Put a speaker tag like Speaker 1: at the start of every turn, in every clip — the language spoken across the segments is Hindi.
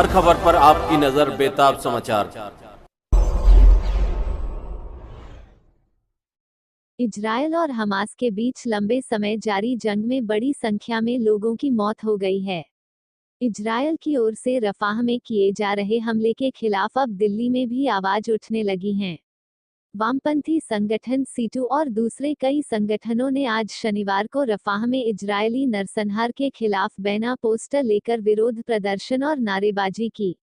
Speaker 1: हर खबर पर आपकी नजर बेताब समाचार।
Speaker 2: इजरायल और हमास के बीच लंबे समय जारी जंग में बड़ी संख्या में लोगों की मौत हो गई है। इजरायल की ओर से रफाह में किए जा रहे हमले के खिलाफ अब दिल्ली में भी आवाज उठने लगी हैं। वामपंथी संगठन सीटू और दूसरे कई संगठनों ने आज शनिवार को रफाह में इजरायली नरसंहार के खिलाफ बैनर पोस्टर लेकर विरोध प्रदर्शन और नारेबाजी की।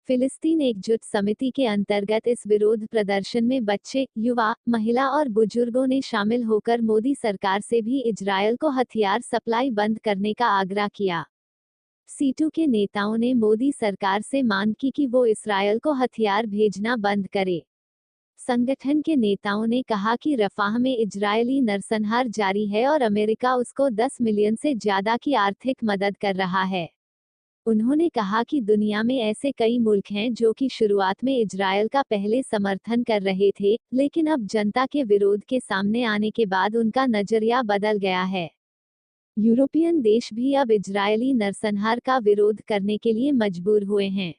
Speaker 2: फिलिस्तीन एकजुट समिति के अंतर्गत इस विरोध प्रदर्शन में बच्चे, युवा, महिला और बुजुर्गों ने शामिल होकर मोदी सरकार से भी इजरायल को हथियार सप्लाई बंद करने का आग्रह किया। सीटू के नेताओं ने मोदी सरकार से मांग की कि वो इस्रायल को हथियार भेजना बंद करे। संगठन के नेताओं ने कहा कि रफाह में इजरायली नरसंहार जारी है और अमेरिका उसको 10 मिलियन से ज्यादा की आर्थिक मदद कर रहा है। उन्होंने कहा कि दुनिया में ऐसे कई मुल्क हैं जो कि शुरुआत में इजरायल का पहले समर्थन कर रहे थे, लेकिन अब जनता के विरोध के सामने आने के बाद उनका नजरिया बदल गया है। यूरोपियन देश भी अब इजरायली नरसंहार का विरोध करने के लिए मजबूर हुए हैं।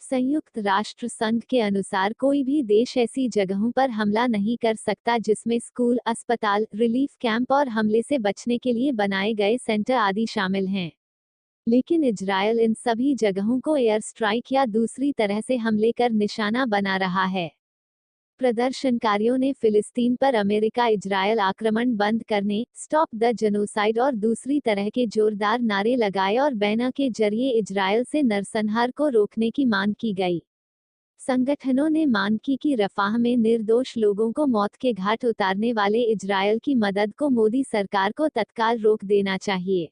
Speaker 2: संयुक्त राष्ट्र संघ के अनुसार कोई भी देश ऐसी जगहों पर हमला नहीं कर सकता जिसमें स्कूल, अस्पताल, रिलीफ कैंप और हमले से बचने के लिए बनाए गए सेंटर आदि शामिल हैं। लेकिन इजरायल इन सभी जगहों को एयर स्ट्राइक या दूसरी तरह से हमले कर निशाना बना रहा है। प्रदर्शनकारियों ने फिलिस्तीन पर अमेरिका इजरायल आक्रमण बंद करने, स्टॉप द जेनोसाइड और दूसरी तरह के जोरदार नारे लगाए और बैनर के जरिए इजरायल से नरसंहार को रोकने की मांग की गई। संगठनों ने मांग की कि रफाह में निर्दोष लोगों को मौत के घाट उतारने वाले इजरायल की मदद को मोदी सरकार को तत्काल रोक देना चाहिए।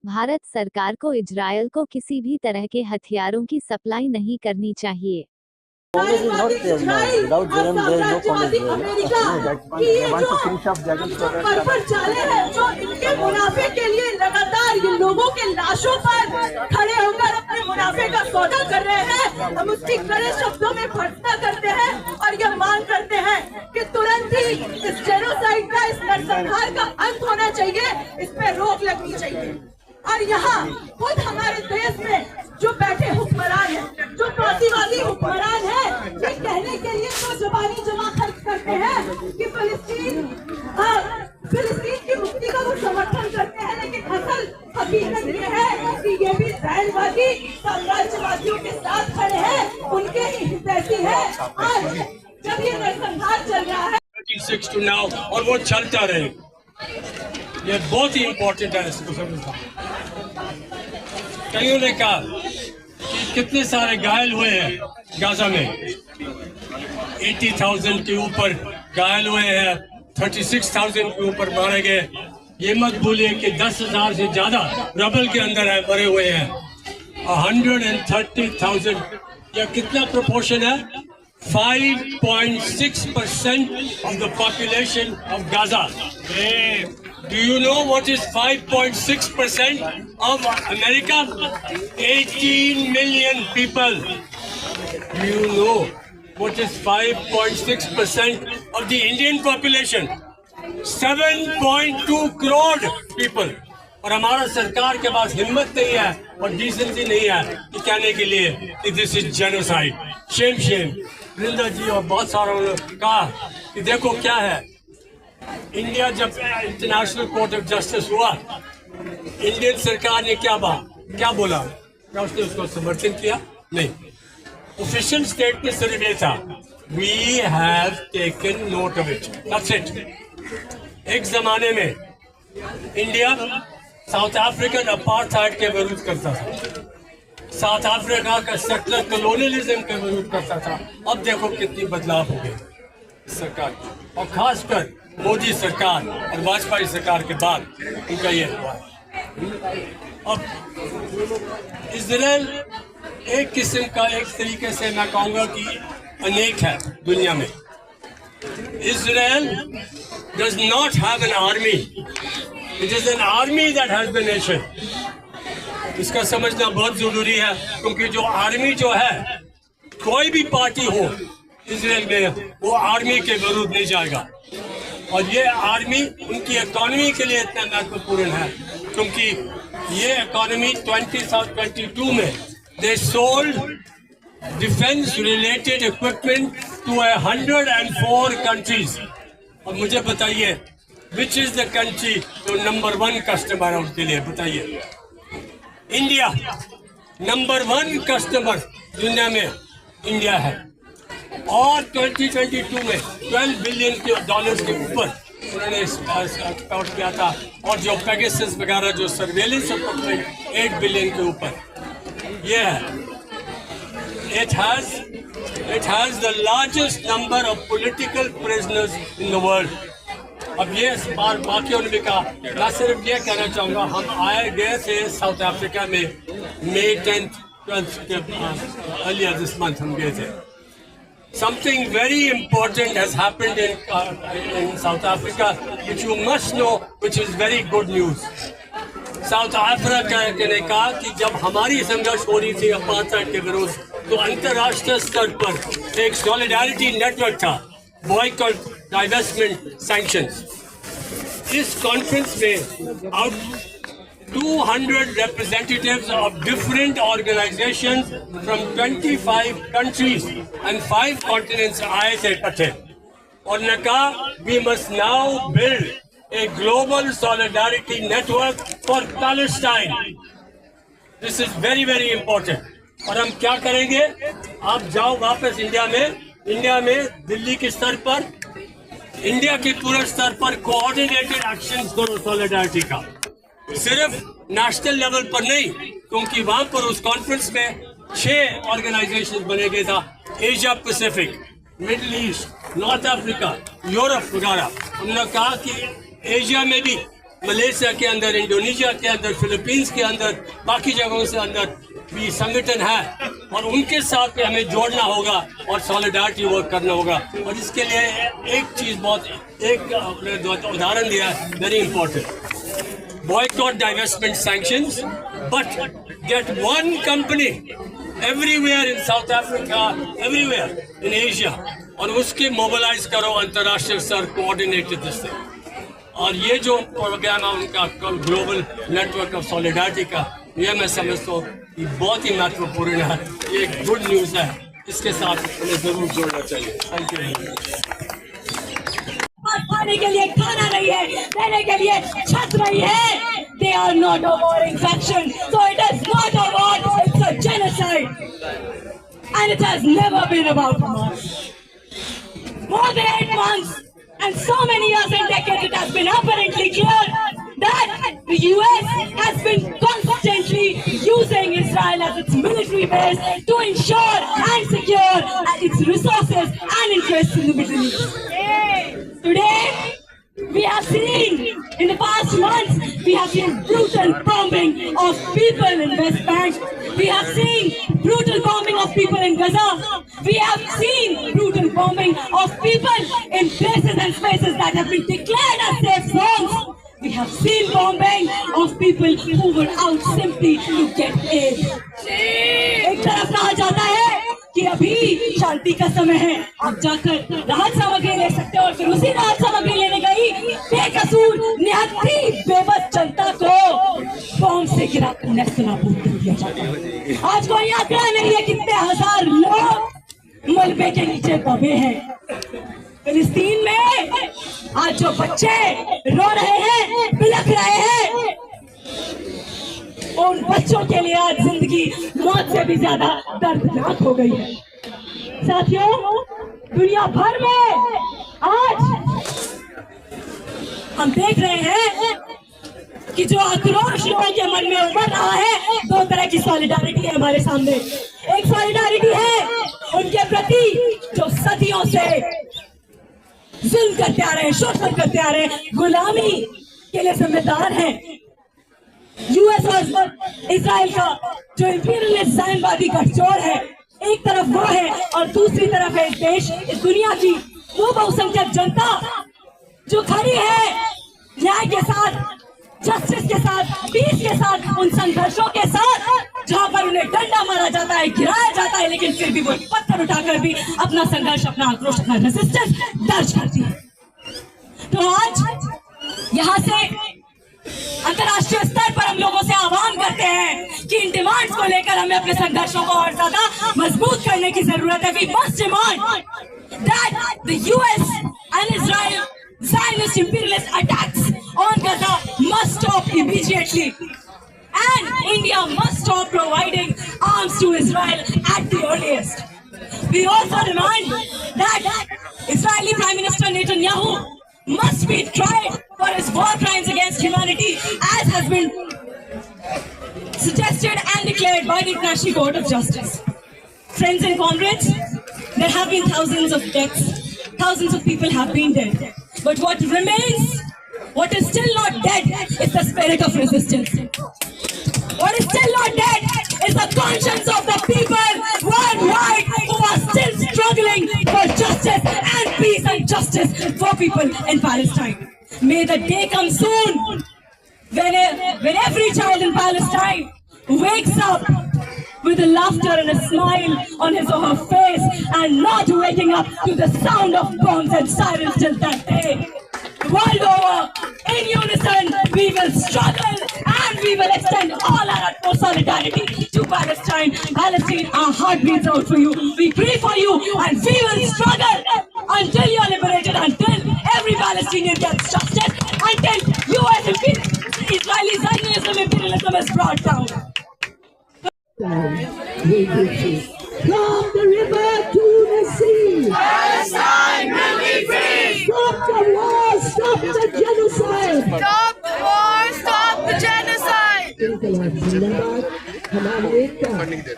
Speaker 2: भारत सरकार को इजरायल को किसी भी तरह के हथियारों की सप्लाई नहीं करनी चाहिए।
Speaker 3: Congress is not there now. Without them, there is no Congress there. That's why they want to finish up Jagan's
Speaker 4: पर चाले हैं जो इनके मुनाफे के लिए लगातार ये लोगों के लाशों पर खड़े होकर अपने मुनाफे का सौदा कर रहे हैं। हम उसकी कड़े शब्दों में भर्त्सना करते हैं और ये मांग करते हैं कि तुरंत ही इस जेनोसाइड का, इस नरसंहार का अंत होना चाहिए, इस पर रोक लगनी चाहिए। और यहाँ खुद हमारे देश में जो बैठे हुक्मरान हैं, जो फांसीवादी हुक्मरान हैं, ये कहने के लिए तो ज़बानी जमा खर्च करते हैं कि फिलिस्तीन की मुक्ति का वो समर्थन करते हैं, लेकिन असल हकीकत ये है कि ये भी इस्राएलवादी साम्राज्यवादियों के साथ खड़े हैं, उनके ही हितैषी है। आज जब ये नरसंहार चल रहा है
Speaker 5: 36 to now, और वो चलता रहे, ये बहुत ही इम्पोर्टेंट है इसको समझना। कईयों ने कहा कि कितने सारे घायल हुए हैं गाजा में, 80,000 के ऊपर घायल हुए हैं, 36,000 के ऊपर मारे गए। ये मत भूलिए कि 10,000 से ज्यादा रबल के अंदर है, मरे हुए हैं। 130,000, या कितना प्रोपोर्शन है? 5.6% of the population of Gaza. Do you know what is 5.6% of America? 18 million people. Do you know what is 5.6% of the Indian population? 7.2 crore people. और हमारा सरकार के पास हिम्मत नहीं है और डिसेंसी नहीं है कि कहने के लिए कि this is genocide. Shame shame. Vrinda ji और बहुत सारों ने कहा कि देखो क्या है, इंडिया जब इंटरनेशनल कोर्ट ऑफ जस्टिस हुआ, इंडियन सरकार ने क्या बोला? क्या उसने उसको समर्थन किया? नहीं। ऑफिशियल स्टेटमेंट सिर्फ ये था, we have taken note of it, that's it. एक जमाने में इंडिया साउथ अफ्रीकन अपार्थाइड के विरुद्ध करता था, साउथ अफ्रीका का सेटलर कॉलोनियलिज्म के विरुद्ध करता था। अब देखो कितनी बदलाव हो गई सरकार की, और खासकर मोदी सरकार और वाजपेयी सरकार के बाद उनका ये हुआ है। अब इजराइल एक किस्म का, एक तरीके से मैं कहूँगा कि अनेक है दुनिया में। Israel does not have an army. It is an army that has the nation. इसका समझना बहुत जरूरी है, क्योंकि जो आर्मी जो है, कोई भी पार्टी हो इजराइल में, वो आर्मी के विरुद्ध नहीं जाएगा। और ये आर्मी उनकी इकोनॉमी के लिए इतना महत्वपूर्ण है, क्योंकि ये इकोनॉमी 2022 में they sold defense-related equipment to 104 countries. अब मुझे बताइए, which is the country जो नंबर 1 कस्टमर है उनके लिए, बताइए। इंडिया नंबर 1 कस्टमर दुनिया में इंडिया है, और 2022 में $12 बिलियन के ऊपर उन्होंने एक्सपोर्ट किया था, और जो पेगासस वगैरह जो सर्वेलेंस इक्विपमेंट 8 बिलियन के ऊपर ये है। It has the largest number of political prisoners in the world. अब ये इस बार बाकी उन्होंने कहा, मैं सिर्फ ये कहना चाहूँगा, हम आए गए थे साउथ अफ्रीका में May 10th, 12th earlier this month हम गए थे। Something very important has happened in South Africa, which you must know, which is very good news. South Africa ने कहा कि जब हमारी संघर्ष हो रही थी अपार्टहाइड के विरुद्ध, तो अंतर्राष्ट्रीय स्तर पर एक सॉलिडारिटी नेटवर्क था, बॉयकॉट, डाइवेस्टमेंट, सैंक्शंस। इस कॉन्फ्रेंस में out 200 representatives of different organizations from 25 countries and 5 continents आए थे इकट्ठे, और ने कहा we must now build a global solidarity network for Palestine. This is very very important. और हम क्या करेंगे, आप जाओ वापस इंडिया में दिल्ली के स्तर पर, इंडिया के पूरे स्तर पर कोऑर्डिनेटेड एक्शंस करो सॉलिडारिटी का, सिर्फ नेशनल लेवल पर नहीं, क्योंकि वहां पर उस कॉन्फ्रेंस में 6 ऑर्गेनाइजेशन बने गए था, Asia Pacific, middle east, north Africa, Europe वगैरह। हमने कहा कि एशिया में भी मलेशिया के अंदर, इंडोनेशिया के अंदर, फिलीपींस के अंदर, बाकी जगहों से अंदर भी संगठन है, और उनके साथ में हमें जोड़ना होगा और सॉलिडारिटी वर्क करना होगा। और इसके लिए एक चीज एक उदाहरण दिया है, very important, boycott, divestment, sanctions, but get one company everywhere in South Africa, everywhere in Asia, और उसके मोबिलाइज करो अंतर्राष्ट्रीय स्तर, कोऑर्डिनेटेड से। और ये जो प्रोग्राम है उनका ग्लोबल नेटवर्क ऑफ सॉलिडारिटी का, ये मैं समझता हूँ कि बहुत ही महत्वपूर्ण है, ये एक गुड न्यूज़ है, इसके साथ हमें जरूर जोड़ना चाहिए। Thank you.
Speaker 4: खाने के लिए खाना नहीं है, रहने के लिए छत नहीं है। They are not a warring faction, so it is not a war, it's a genocide, and it has never been about Hamas. More than 8 months and so many years and decades, it has been apparently clear that the US has been constantly using Israel as its military base to ensure and secure its resources and interests in the Middle East. Today, we have seen, in the past months, we have seen brutal bombing of people in West Bank. We have seen brutal bombing of people in Gaza. We have seen brutal bombing of people in places and spaces that have been declared as safe zones. We have seen bombing of people who were out simply to get aid. एक तरफ कहा जाता है कि अभी शांति का समय है, आप जाकर राहत सामग्री ले सकते हो, और फिर उसी राहत सामग्री लेने गई बेकसूर निहत्थी बेबस जनता को बॉम्ब से गिराकर नेस्तनाबूद कर दिया जाता है। आज कोई आंकड़ा नहीं है कितने हजार लोग मलबे के नीचे दबे हैं। फिलिस्तीन में आज जो बच्चे रो रहे हैं, बिलख रहे हैं, उन बच्चों के लिए आज जिंदगी मौत से भी ज्यादा दर्दनाक हो गई है। साथियों, दुनिया भर में आज हम देख रहे हैं कि जो आक्रोश लोगों के मन में उमड़ रहा है, 2 तरह की सॉलिडारिटी है हमारे सामने। एक सॉलिडारिटी है उनके प्रति जो सदियों से जुल्म करते आ रहे हैं, शोषण करते आ रहे हैं, गुलामी के लिए जिम्मेदार हैं। यूएस और इजराइल का जो इंपीरियलिस्ट साम्यवादी गठजोड़ है, एक तरफ वो है और दूसरी तरफ है इस देश, इस दुनिया की वो बहुसंख्यक जनता जो खड़ी है न्याय के साथ, जस्टिस के साथ, पीस के साथ, उन संघर्षों के साथ जहां पर उन्हें डंडा मारा जाता है, गिराया जाता है, लेकिन फिर भी वो पत्थर उठाकर भी अपना संघर्ष, अपना आक्रोश, अपना रेजिस्टेंस दर्ज करती है। तो आज यहाँ से अंतर्राष्ट्रीय स्तर पर हम लोगों से आह्वान करते हैं कि इन डिमांड्स को को लेकर हमें अपने संघर्षों को और ज्यादा मजबूत करने की जरूरत है। We must demand that the US and Israel Zionist imperialist attacks on Gaza must stop immediately. And India must stop providing arms to Israel at the earliest. We also demand that Israeli Prime Minister Netanyahu must be tried for his war crimes against humanity, as has been suggested and declared by the International Court of Justice. Friends and comrades, there have been thousands of deaths, thousands of people have been dead. But what remains, what is still not dead, is the spirit of resistance. What is still not dead is the conscience of the people worldwide who are still struggling for justice and peace and justice for people in Palestine. May the day come soon when every child in Palestine wakes up with a laughter and a smile on his or her face, and not waking up to the sound of bombs and sirens till that day. World over, in unison, we will struggle and we will extend all our utmost solidarity to Palestine. Palestine, our heart beats out for you. We pray for you, and we will struggle until you are liberated, until every Palestinian gets justice, until US Israeli Zionism imperialism is brought down.
Speaker 6: From the river to the sea,
Speaker 7: Palestine will be free!
Speaker 6: stop the war, stop the genocide.
Speaker 7: Stop the war! Stop the genocide!
Speaker 6: इनकलाब जिंदाबाद, हमारी एकता,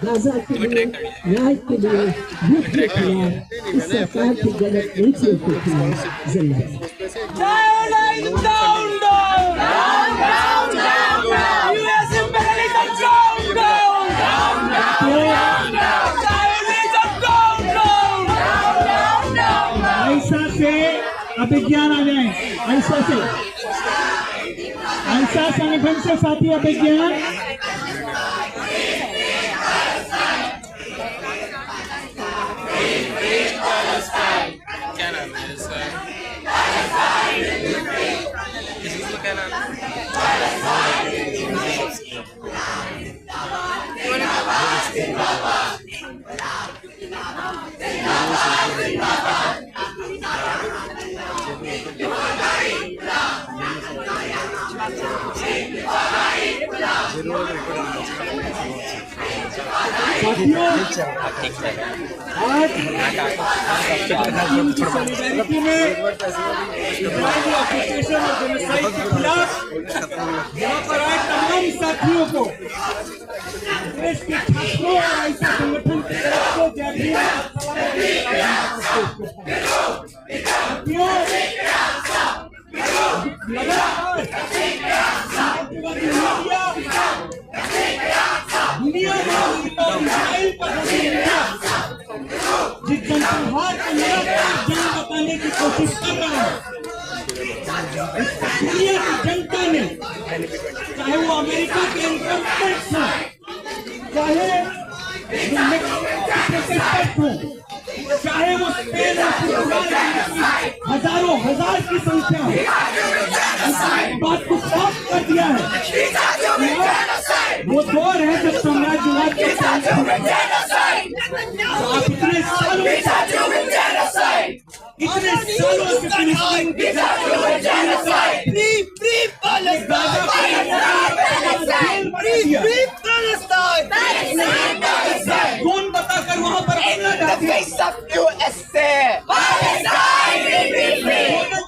Speaker 6: गाजा के लिए, न्याय के लिए, युद्ध के खिलाफ, इस सरकार की गलत नीतियों के खिलाफ जिंदाबाद।
Speaker 7: Down, down, down! Down, down, down, down! US imperialism down, down! Down, down, down, down! Zionism down, down! Down, down, down, down!
Speaker 8: ऐसा से अभिज्ञान आ जाए, ऐसा संगठन से साथी अभिज्ञान।
Speaker 9: क्या नाम है इसका? क्या नाम
Speaker 8: यहाँ पर आए तमाम साथियों को, देश के छात्रों और ऐसे संगठन की तरफ से दुनिया जिस जनसंहार को लगातार जंग बताने की कोशिश कर रहा है, दुनिया की जनता ने, चाहे वो अमेरिका के इनकम टैक्स हो, चाहे हो, चाहे वो स्पेन और हजारों हजार की संख्या हो, इस बात को साफ कर दिया है। वो दौर है जब साम्राज्यवाद के आप इतने सालों कौन बताकर वहाँ पर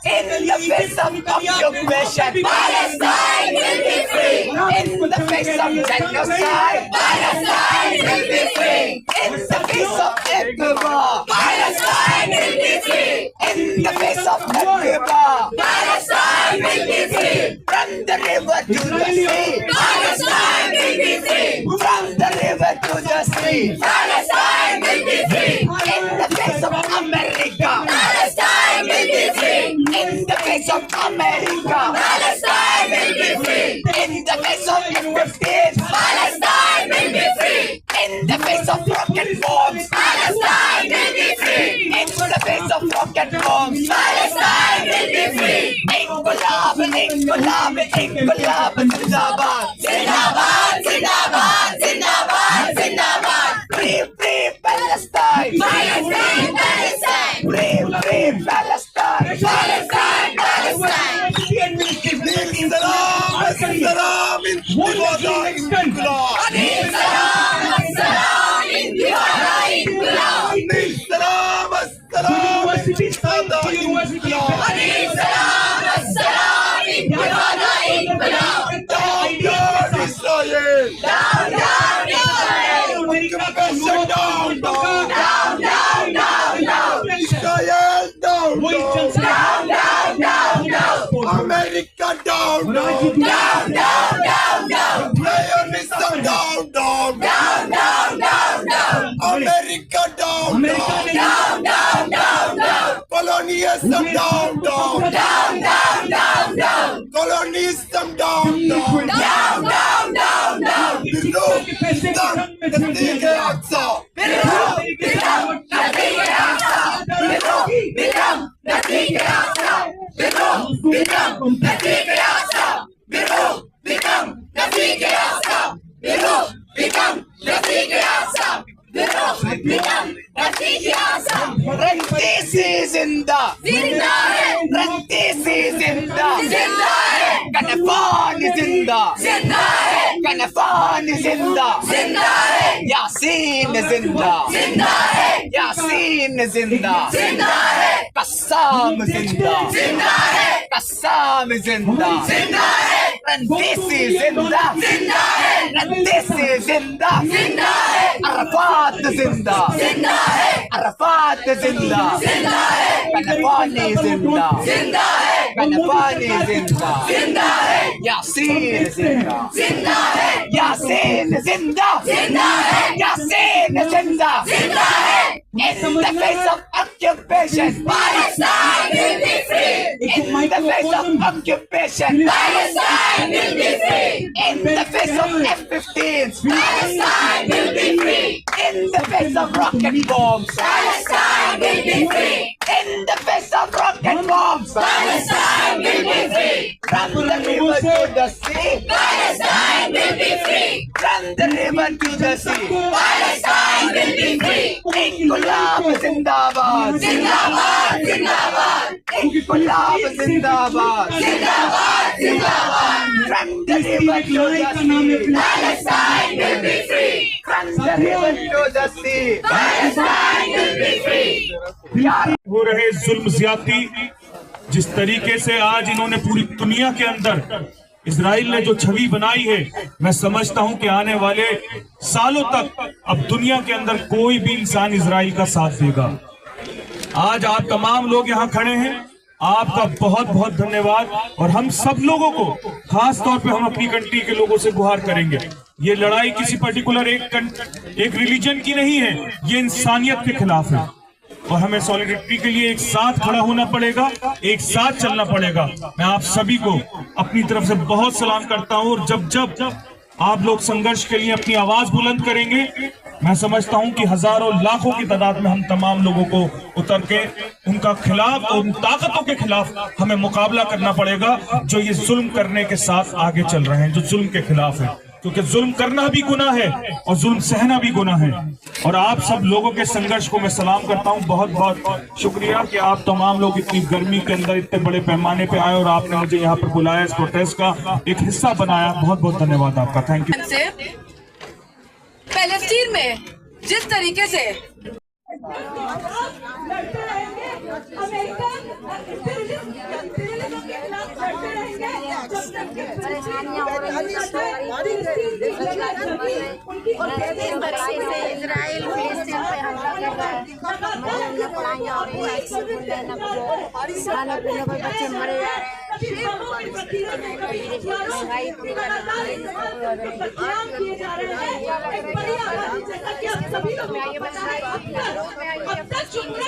Speaker 7: In the face of occupation, Palestine will be free. In the face of genocide, Palestine will be free. In the face of Cuba, Palestine will be free. In the face of Cuba, Palestine will be free. From the river to the sea, Palestine will be free. From the river to the sea, Palestine will be free. In the face of America, Palestine will be free. In the face of America, Palestine will be free. In the face of F-15, Palestine will be free. In the face of rocket bombs, Palestine will be free. In the face of rocket bombs, Palestine will be free. Inqilab, Inqilab, Inqilab, Zindabad, Zindabad, Zindabad, Zindabad.
Speaker 8: करिए। वो university
Speaker 7: America down, down, down, down, down, down. Zionism down, down, down, down, down, down. America down, down, down, down, down, down. Colonialism down, down, down, down, down, down. Colonialism down, down, down, down, down, down. रंतीसी जिंदा जिंदा है, रंतीसी जिंदा जिंदा है, कनफान जिंदा जिंदा है, कनफान जिंदा जिंदा है, यासीन जिंदा जिंदा है, यासीन जिंदा जिंदा है, कस्साम जिंदा जिंदा है, कस्साम जिंदा जिंदा है, रंतीसी जिंदा जिंदा है, रंतीसी जिंदा जिंदा है, अरफात जिंदा जिंदा है, अरफात जिंदा जिंदा है, कनफानी जिंदा जिंदा है, कनफानी जिंदा जिंदा है, यासीन जिंदा जिंदा है, यासीन जिंदा जिंदा है, यासीन जिंदा जिंदा है. In the face of occupation, Palestine will be free. In the face of occupation, Palestine will be free. In the face of F-15s, Palestine will be free. In the face of rocket bombs, Palestine will be free. In the face of rocket bombs, Palestine will be free. From the river to the sea, Palestine will be free. From the river to the sea, Palestine will be free. Inqilab Zindabad, Zindabad, Zindabad. Inqilab Zindabad, Zindabad, Zindabad. From the river to the sea, Palestine will be free. From the river to the sea, Palestine will be free.
Speaker 10: हो रहे जुल्म ज्यादती, जिस तरीके से आज इन्होंने पूरी दुनिया के अंदर इजराइल ने जो छवि बनाई है, मैं समझता हूं कि आने वाले सालों तक अब दुनिया के अंदर कोई भी इंसान इजराइल का साथ देगा। आज आप तमाम लोग यहाँ खड़े हैं, आपका बहुत बहुत धन्यवाद। और हम सब लोगों को खास तौर पे हम अपनी कंट्री के लोगों से गुहार करेंगे, ये लड़ाई किसी पर्टिकुलर एक रिलीजन की नहीं है, ये इंसानियत के खिलाफ है और हमें सॉलिडेरिटी के लिए एक साथ खड़ा होना पड़ेगा, एक साथ चलना पड़ेगा। मैं आप सभी को अपनी तरफ से बहुत सलाम करता हूं और जब जब आप लोग संघर्ष के लिए अपनी आवाज बुलंद करेंगे, मैं समझता हूं कि हजारों लाखों की तादाद में हम तमाम लोगों को उतर के उनका खिलाफ और उन ताकतों के खिलाफ हमें मुकाबला करना पड़ेगा जो ये जुल्म करने के साथ आगे चल रहे हैं, जो जुल्म के खिलाफ है। क्योंकि जुल्म करना भी गुनाह है और जुल्म सहना भी गुनाह है। और आप सब लोगों के संघर्ष को मैं सलाम करता हूं। बहुत बहुत शुक्रिया कि आप तमाम लोग इतनी गर्मी के अंदर इतने बड़े पैमाने पे आए और आपने मुझे यहाँ पर बुलाया, इस प्रोटेस्ट का एक हिस्सा बनाया। बहुत बहुत धन्यवाद आपका, थैंक यू।
Speaker 4: पैलेस्टीन में जिस तरीके से
Speaker 11: इजराइल फिलिस्तीन पे हमला कर रहा है, पढ़ाएंगे और खाने पीने को बच्चे मरे जा रहे हैं,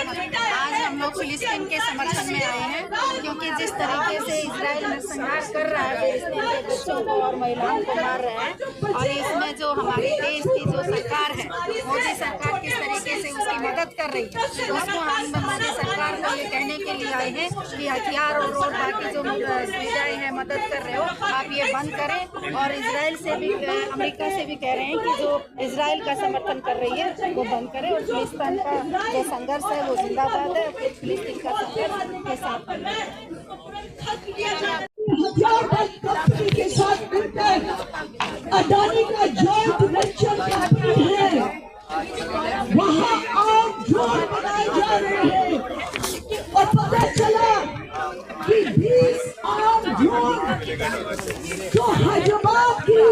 Speaker 11: महंगाई आज हम लोग फिलिस्तीन के समर्थन में आए हैं क्योंकि जिस तरीके से इजराइल नरसंहार कर रहा है फिलिस्तीन के बच्चों को और महिलाओं को मार रहे हैं, और इसमें जो हमारे देश की जो सरकार है, मोदी सरकार किस तरीके से उसकी मदद कर रही है, उसको हम मोदी सरकार को ये कहने के लिए आए हैं कि हथियार और बाकी जो सुविधाएं हैं मदद कर रहे हो आप ये बंद करें। और इजराइल से भी, अमेरिका से भी कह रहे हैं कि जो इजराइल का समर्थन कर रही है वो बंद करें और फिलिस्तीन का जो संघर्ष है वो जिंदाबाद है, फिलिस्तीन का संघर्ष के साथ।
Speaker 6: हथियार कंपनी के साथ मिलकर अडानी का जॉइंट वेंचर कंपनी है, वहाँ आम ड्रोन बनाए जा रहे हैं और पता चला कि 20 आम ड्रोन जो हैदराबाद की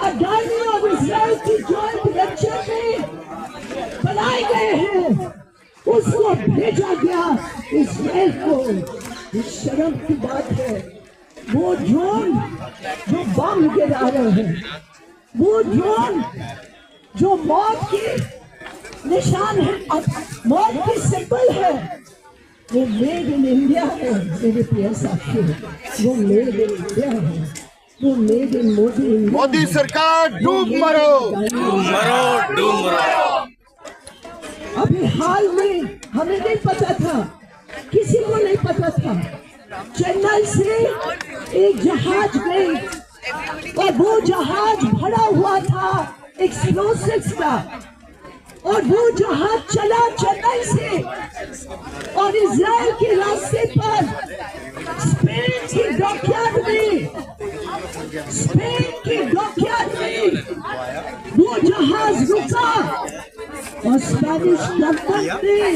Speaker 6: अडानी और इजराइल की जॉइंट वेंचर में बनाए गए हैं, उसको भेजा गया इजराइल को। इस शर्म की बात है, वो ड्रोन जो बम गिरा रहे हैं, वो ड्रोन जो मौत की निशान है, मौत की सिंबल है, वो मेड इन इंडिया है मेरे प्रिय साथियों, वो मेड इन इंडिया है, वो मेड इन मोदी
Speaker 7: सरकार डूब मरो,
Speaker 9: डूब मरो।
Speaker 6: अभी हाल में हमें नहीं पता था, किसी को नहीं पता था, चेन्नई से एक जहाज गई और वो जहाज भरा हुआ था एक्सप्लोसिव्स का, और वो जहाज चला चेन्नई से और इजराइल के रास्ते पर स्पेन की डॉकयार्ड में वो जहाज रुका और स्पेनिश गवर्नमेंट ने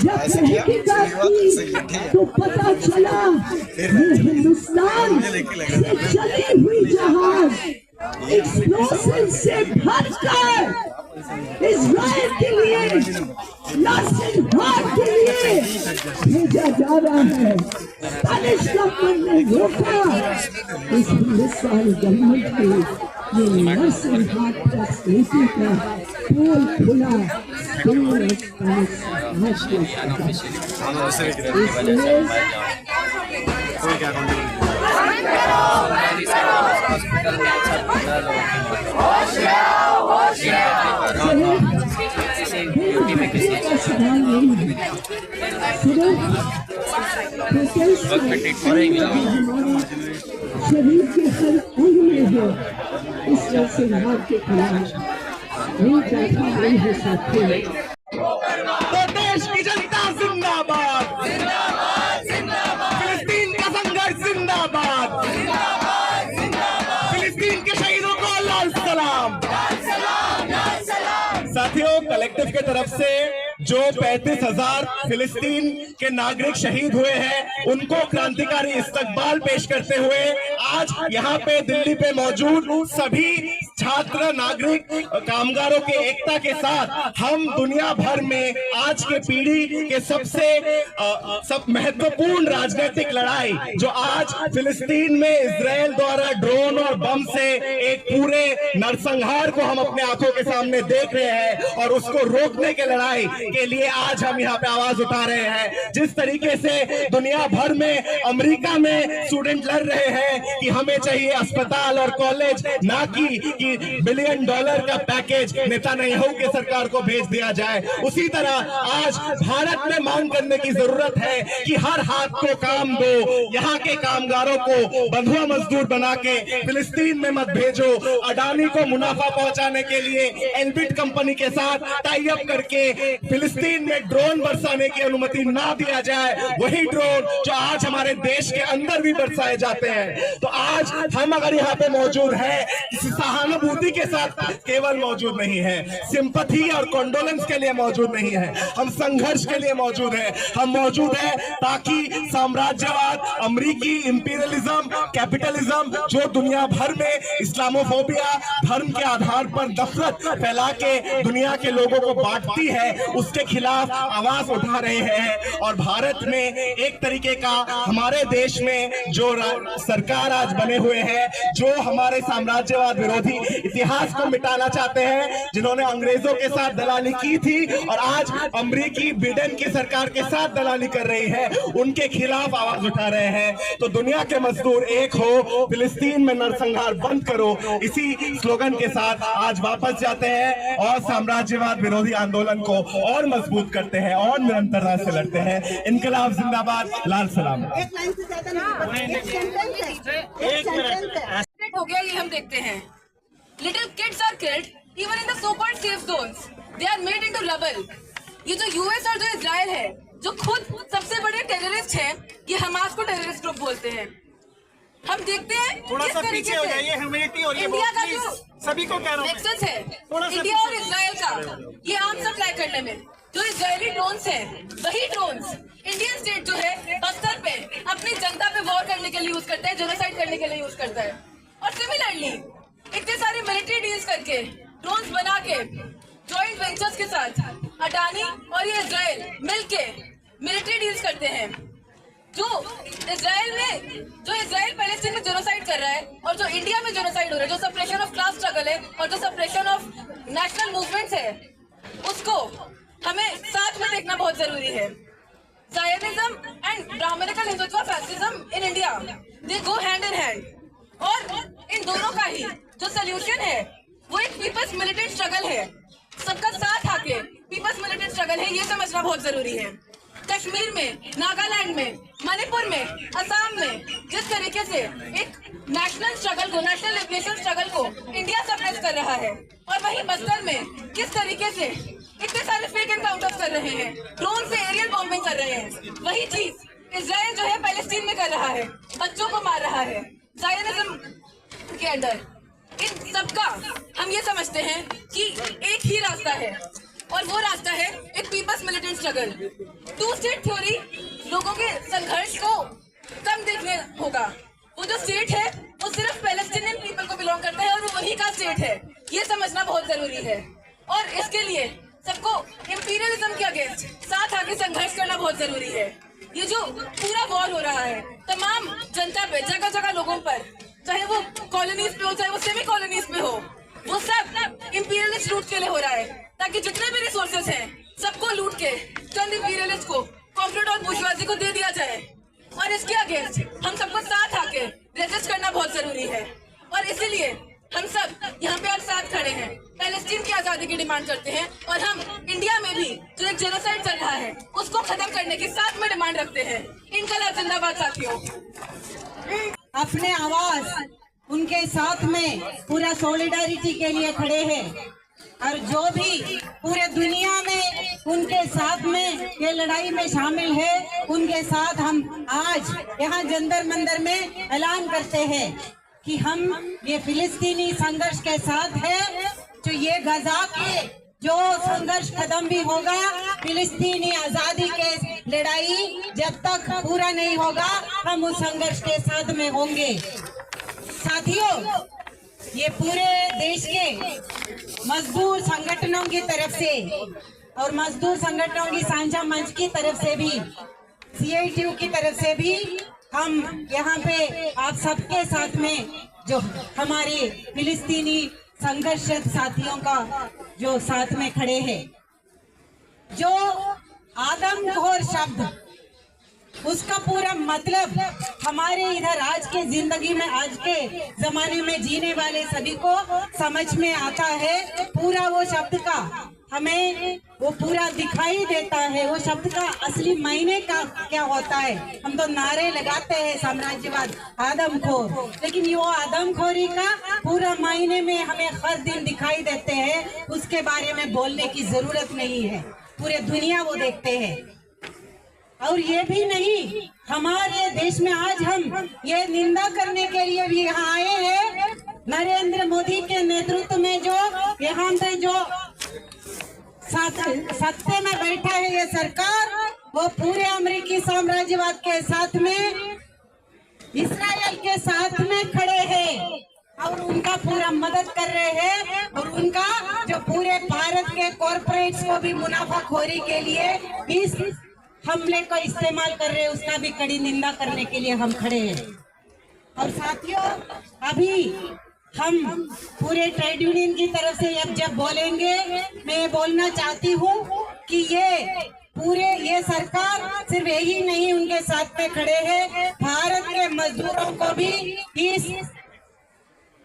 Speaker 6: जब तहकीकात की तो पता चला ये हिंदुस्तान से चली हुई जहाज एक्सप्लोसिव से भरकर इजराइल के लिए नरसंहार के लिए भेजा जा रहा है। स्पेनिश गवर्नमेंट ने रोका, इस हिंदुस्तानी गवर्नमेंट के ये नरसंहार प्रेस नीति का पोल खुला, शरीर के हर अंग में है इस नरसंहार के खिलाफ नहीं बैठा नहीं है साथियों।
Speaker 8: तो देश की जनता जिंदाबाद, फिलिस्तीन का संघर्ष जिंदाबाद, फिलिस्तीन के शहीदों को लाल सलाम। साथियों, कलेक्टिव के तरफ से जो 35,000 फिलिस्तीन के नागरिक शहीद हुए हैं, उनको क्रांतिकारी इस्तकबाल पेश करते हुए आज यहाँ पे दिल्ली पे मौजूद सभी छात्र, नागरिक, कामगारों के एकता के साथ हम दुनिया भर में आज के पीढ़ी के सब महत्वपूर्ण राजनीतिक लड़ाई जो आज फिलिस्तीन में इजराइल द्वारा ड्रोन और बम से एक पूरे नरसंहार को हम अपने आंखों के सामने देख रहे हैं और उसको रोकने के लड़ाई के लिए आज हम यहाँ पे आवाज उठा रहे हैं। जिस तरीके से दुनिया भर में, अमेरिका में स्टूडेंट लड़ रहे हैं कि हमें चाहिए अस्पताल और कॉलेज, ना कि $1 बिलियन का पैकेज नेतान्याहू के सरकार को भेज दिया जाए, उसी तरह आज भारत में मांग करने की जरूरत है कि हर हाथ को काम दो, यहाँ के कामगारों को बंधुआ मजदूर बना के फिलिस्तीन में मत भेजो, अडानी को मुनाफा पहुंचाने के लिए एल्बिट कंपनी के साथ टाई अप करके फिलिस्तीन में ड्रोन बरसाने की अनुमति ना दिया जाए, वही ड्रोन जो आज हमारे देश के अंदर भी बरसाए जाते हैं। तो आज हम अगर यहाँ पे मौजूद है, किसी सहानुभूति के साथ केवल मौजूद नहीं है, सिंपैथी और कॉन्डोलेंस के लिए मौजूद नहीं है, हम संघर्ष के लिए मौजूद है। हम मौजूद है ताकि साम्राज्यवाद, अमेरिकी इंपीरियलिज्म, कैपिटलिज्म जो दुनिया भर में इस्लामोफोबिया, धर्म के आधार पर नफरत फैला के दुनिया के लोगों को बांटती है, उसके खिलाफ आवाज उठा रहे हैं। और भारत में एक तरीके का हमारे देश में जो सरकार आज बने हुए हैं, जो हमारे साम्राज्यवाद विरोधी इतिहास को मिटाना चाहते हैं, जिन्होंने अंग्रेजों के साथ दलाली की थी और आज अमेरिकी बिडेन की सरकार के साथ दलाली कर रही है, उनके खिलाफ आवाज उठा रहे हैं। तो दुनिया के मजदूर एक हो, फिलिस्तीन में नरसंहार बंद करो, इसी स्लोगन के साथ आज वापस जाते हैं और साम्राज्यवाद विरोधी आंदोलन को और मजबूत करते हैं और निरंतरता से लड़ते हैं। इनकलाब जिंदाबाद, लाल सलाम।
Speaker 4: हो गया ये हम देखते हैं। Little kids are killed even in the so-called safe zones. They are made into rubble. ये जो यूएस और जो इजराइल है, जो खुद सबसे बड़े टेररिस्ट हैं, ये हमास को टेररिस्ट ग्रुप बोलते हैं। हम देखते हैं
Speaker 8: थोड़ा
Speaker 4: किस
Speaker 8: सा
Speaker 4: तरीके
Speaker 8: पीछे हो
Speaker 4: से
Speaker 8: जाइए, ह्यूमिलिटी हो रही है
Speaker 4: इंडिया
Speaker 8: बहुत,
Speaker 4: का
Speaker 8: प्लीज।
Speaker 4: जो
Speaker 8: सभी को कह रहा हूँ मैं।
Speaker 4: नेक्सस है
Speaker 8: थोड़ा सा
Speaker 4: इंडिया और
Speaker 8: पीछे।
Speaker 4: इजराइल का, ये आर्म सप्लाई करने में जो इजरायली ड्रोन्स हैं, वही ड्रोन्स इंडियन स्टेट जो है बस्तर पे अपनी जनता पे वॉर करने के लिए यूज करता है, जेनोसाइड करने के लिए यूज करता है। और सिमिलरली इतने सारे मिलिट्री डील्स करके ड्रोन्स बना के जॉइंट वेंचर्स के साथ अडानी और ये इजराइल मिलके मिलिट्री डील्स करते हैं। जो इजराइल पैलेस्टीन में जेनोसाइड कर रहा है और जो इंडिया में जेनोसाइड हो रहा है, जो सप्रेशन ऑफ क्लास स्ट्रगल है और जो सप्रेशन ऑफ नेशनल मूवमेंट्स है, उसको हमें साथ में देखना बहुत जरूरी है। Zionism and Brahmanical Hindutva fascism in India, they go hand in hand. और इन दोनों का ही जो सोल्यूशन है वो एक पीपल्स मिलिटेंट स्ट्रगल है, सबका साथ आके पीपल्स मिलिटेंट स्ट्रगल है, ये समझना बहुत जरूरी है। कश्मीर में, नागालैंड में, मणिपुर में, असम में जिस तरीके से एक नेशनल स्ट्रगल को, नेशनल लिबरेशन स्ट्रगल को इंडिया सप्रेस कर रहा है, और वहीं बस्तर में किस तरीके से इतने सारे फेक एनकाउंटर्स कर रहे हैं, ड्रोन से एरियल बॉम्बिंग कर रहे हैं, वही चीज इजराइल जो है पैलेस्टीन में कर रहा है, बच्चों को मार रहा है ज़ायनिज्म के अंडर। इन सबका हम ये समझते हैं कि एक ही रास्ता है, और वो रास्ता है एक people's militant struggle. Two state theory लोगों के संघर्ष को कम देखने होगा। वो जो स्टेट है वो सिर्फ पैलेस्टीनियन पीपल को बिलोंग करता है और वो वही का स्टेट है, ये समझना बहुत जरूरी है। और इसके लिए सबको इंपीरियलिज्म के अगेंस्ट साथ आके संघर्ष करना बहुत जरूरी है। ये जो पूरा वॉर हो रहा है तमाम जनता पे, जगह जगह लोगों पर, चाहे वो कॉलोनीज पे हो चाहे वो सेमी कॉलोनीज पे हो, वो सब इंपीरियलिस्ट लूट के लिए हो रहा है, ताकि जितने भी रिसोर्सेज हैं सबको लूट के चंद इंपीरियलिस्ट को, कॉर्पोरेट और बुर्जुआजी को दे दिया जाए। और इसके अगेंस्ट हम सबको साथ आके रेजिस्ट करना बहुत जरूरी है। और इसीलिए हम सब यहाँ पे आज साथ खड़े हैं, पैलेस्टीन की आजादी की डिमांड करते हैं, और हम इंडिया में भी जो एक जेनोसाइड चल रहा है उसको खत्म करने की साथ में डिमांड रखते हैं। इनकलाब जिंदाबाद साथियों।
Speaker 6: अपने आवाज उनके साथ में पूरा सॉलिडारिटी के लिए खड़े हैं, और जो भी पूरे दुनिया में उनके साथ में ये लड़ाई में शामिल है, उनके साथ हम आज यहाँ जंतर मंतर में ऐलान करते हैं कि हम ये फिलिस्तीनी संघर्ष के साथ है। जो ये गजा के जो संघर्ष खत्म भी होगा, फिलिस्तीनी आजादी के लड़ाई जब तक पूरा नहीं होगा, हम उस संघर्ष के साथ में होंगे। साथियों, ये पूरे देश के मजदूर संगठनों की तरफ से और मजदूर संगठनों की साझा मंच की तरफ से भी, CITU की तरफ से भी हम यहाँ पे आप सबके साथ में जो हमारे फिलिस्तीनी संघर्षरत साथियों का जो साथ में खड़े हैं। जो आदमखोर शब्द, उसका पूरा मतलब हमारे इधर आज के जिंदगी में, आज के जमाने में जीने वाले सभी को समझ में आता है। पूरा वो शब्द का हमें वो पूरा दिखाई देता है, वो शब्द का असली मायने का क्या होता है। हम तो नारे लगाते हैं साम्राज्यवाद, आदमखोर, लेकिन ये वो आदमखोरी का पूरा मायने में हमें हर दिन दिखाई देते हैं। उसके बारे में बोलने की जरूरत नहीं है, पूरे दुनिया वो देखते हैं। और ये भी नहीं, हमारे देश में आज हम ये निंदा करने के लिए भी यहाँ आए हैं। नरेंद्र मोदी के नेतृत्व में जो यहाँ पे जो सत्ते में बैठा है ये सरकार, वो पूरे अमेरिकी साम्राज्यवाद के साथ में, इस्राएल के साथ में खड़े हैं और उनका पूरा मदद कर रहे हैं, और उनका जो पूरे भारत के कॉरपोरेट्स को भी मुनाफाखोरी के लिए इस हमले को इस्तेमाल कर रहे हैं, उसका भी कड़ी निंदा करने के लिए हम खड़े हैं। और साथियों, अभी हम पूरे ट्रेड यूनियन की तरफ से अब जब बोलेंगे, मैं बोलना चाहती हूँ कि ये सरकार सिर्फ यही नहीं उनके साथ में खड़े हैं, भारत के मजदूरों को भी इस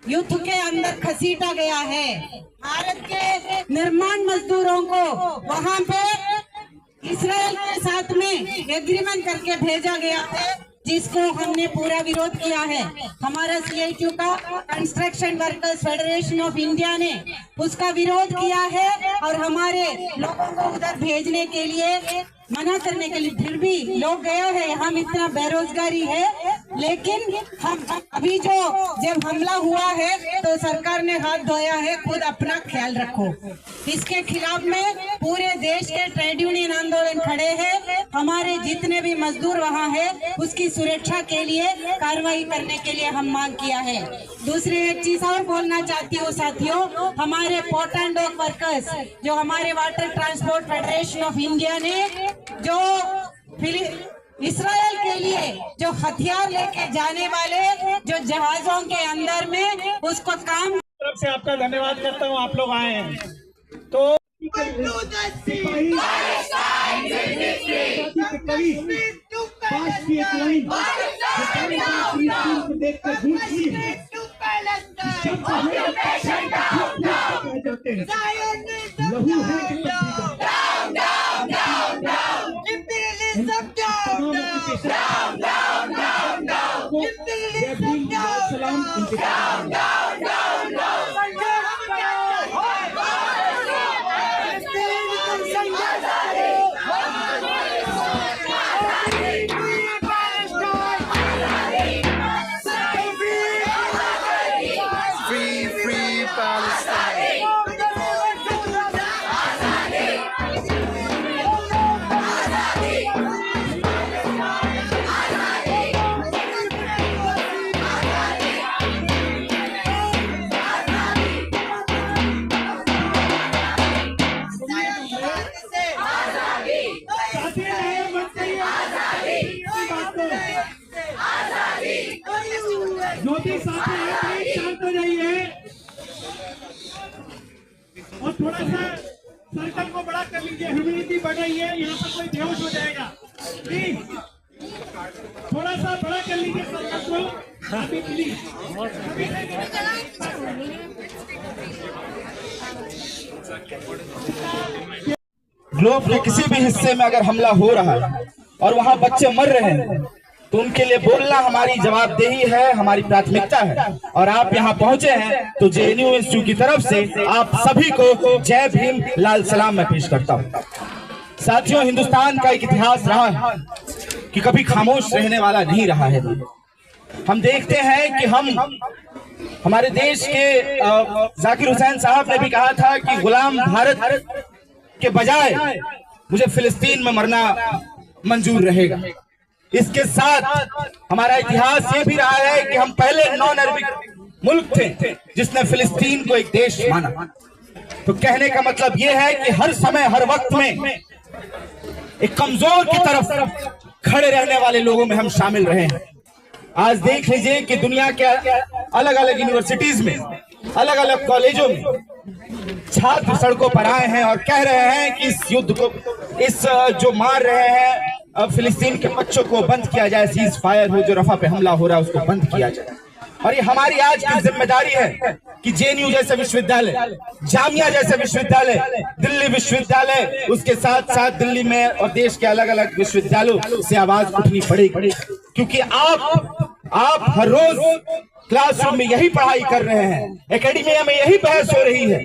Speaker 6: युद्ध के अंदर घसीटा गया है। भारत के निर्माण मजदूरों को वहाँ पे इस्राएल के साथ में एग्रीमेंट करके भेजा गया है, जिसको हमने पूरा विरोध किया है। हमारा CITU का construction workers federation of India ने उसका विरोध किया है, और हमारे लोगों को उधर भेजने के लिए, मना करने के लिए, फिर भी लोग गए हैं। हम इतना बेरोजगारी है लेकिन हम अभी जो जब हमला हुआ है तो सरकार ने हाथ धोया है, खुद अपना ख्याल रखो। इसके खिलाफ में पूरे देश के ट्रेड यूनियन आंदोलन खड़े हैं। हमारे जितने भी मजदूर वहाँ है उसकी सुरक्षा के लिए कार्रवाई करने के लिए हम मांग किया है। दूसरी एक चीज और बोलना चाहती हूँ साथियों, हमारे पोर्ट एंड डॉक वर्कर्स जो हमारे water transport federation of India ने जो इसराइल के लिए जो हथियार लेके जाने वाले जो जहाजों के अंदर में उसको काम
Speaker 8: तरफ से आपका धन्यवाद करता हूँ। आप लोग आए हैं तो ज्योति साथी शांत हो जाइए और थोड़ा सा सर्कल को बड़ा कर लीजिए। ह्यूमिडिटी बढ़ रही है, यहाँ पर कोई बेहोश हो जाएगा। प्लीज थोड़ा सा बड़ा कर लीजिए सर्कल को अभी प्लीज।
Speaker 12: ग्लोब के किसी भी हिस्से में अगर हमला हो रहा है और वहां बच्चे मर रहे हैं तो उनके लिए बोलना हमारी जवाबदेही है, हमारी प्राथमिकता है। और आप यहाँ पहुंचे हैं तो जेएनयू इंस्टीट्यूट की तरफ से आप सभी को जय भीम लाल सलाम मैं पेश करता हूँ। साथियों, हिंदुस्तान का एक इतिहास रहा है कि कभी खामोश रहने वाला नहीं रहा है। हम देखते हैं कि हमारे देश के जाकिर हुसैन साहब ने भी कहा था कि गुलाम भारत के बजाय मुझे फिलिस्तीन में मरना मंजूर रहेगा। इसके साथ हमारा इतिहास ये भी रहा है कि हम पहले नॉन अरबिक मुल्क थे जिसने फिलिस्तीन को एक देश माना। तो कहने का मतलब ये है कि हर समय हर वक्त में एक कमजोर की तरफ खड़े रहने वाले लोगों में हम शामिल रहे हैं। आज देख लीजिए कि दुनिया के अलग अलग यूनिवर्सिटीज में, अलग अलग कॉलेजों में छात्र सड़कों पर आए हैं और कह रहे हैं कि इस युद्ध को, इस जो मार रहे हैं फिलिस्तीन के बच्चों को बंद किया जाए, सीज फायर हो, जो रफा पे हमला हो रहा है उसको बंद किया जाए। और ये हमारी आज की जिम्मेदारी है कि जेएनयू जैसे विश्वविद्यालय, जामिया जैसे विश्वविद्यालय, दिल्ली विश्वविद्यालय, उसके साथ साथ दिल्ली में और देश के अलग अलग विश्वविद्यालयों से आवाज उठनी पड़ेगी। क्योंकि आप हर रोज क्लासरूम में यही पढ़ाई कर रहे हैं, एकेडमिया में यही बहस हो रही है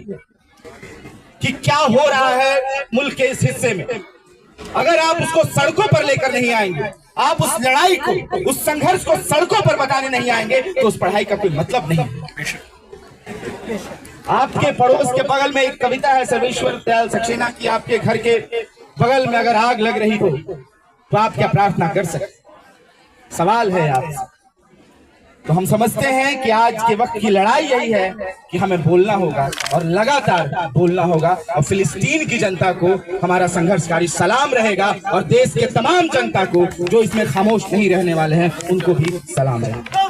Speaker 12: कि क्या हो रहा है मुल्क के इस हिस्से में। अगर आप उसको सड़कों पर लेकर नहीं आएंगे, आप उस लड़ाई को, उस संघर्ष को सड़कों पर बताने नहीं आएंगे, तो उस पढ़ाई का कोई मतलब नहीं। आपके पड़ोस के बगल में एक कविता है सर्वेश्वर दयाल सक्सेना की, आपके घर के बगल में अगर आग लग रही हो तो आप क्या प्रार्थना कर सकते? सवाल है आपसे। तो हम समझते हैं कि आज के वक्त की लड़ाई यही है कि हमें बोलना होगा और लगातार बोलना होगा। और फिलिस्तीन की जनता को हमारा संघर्षकारी सलाम रहेगा और देश के तमाम जनता को जो इसमें खामोश नहीं रहने वाले हैं उनको भी सलाम रहेगा।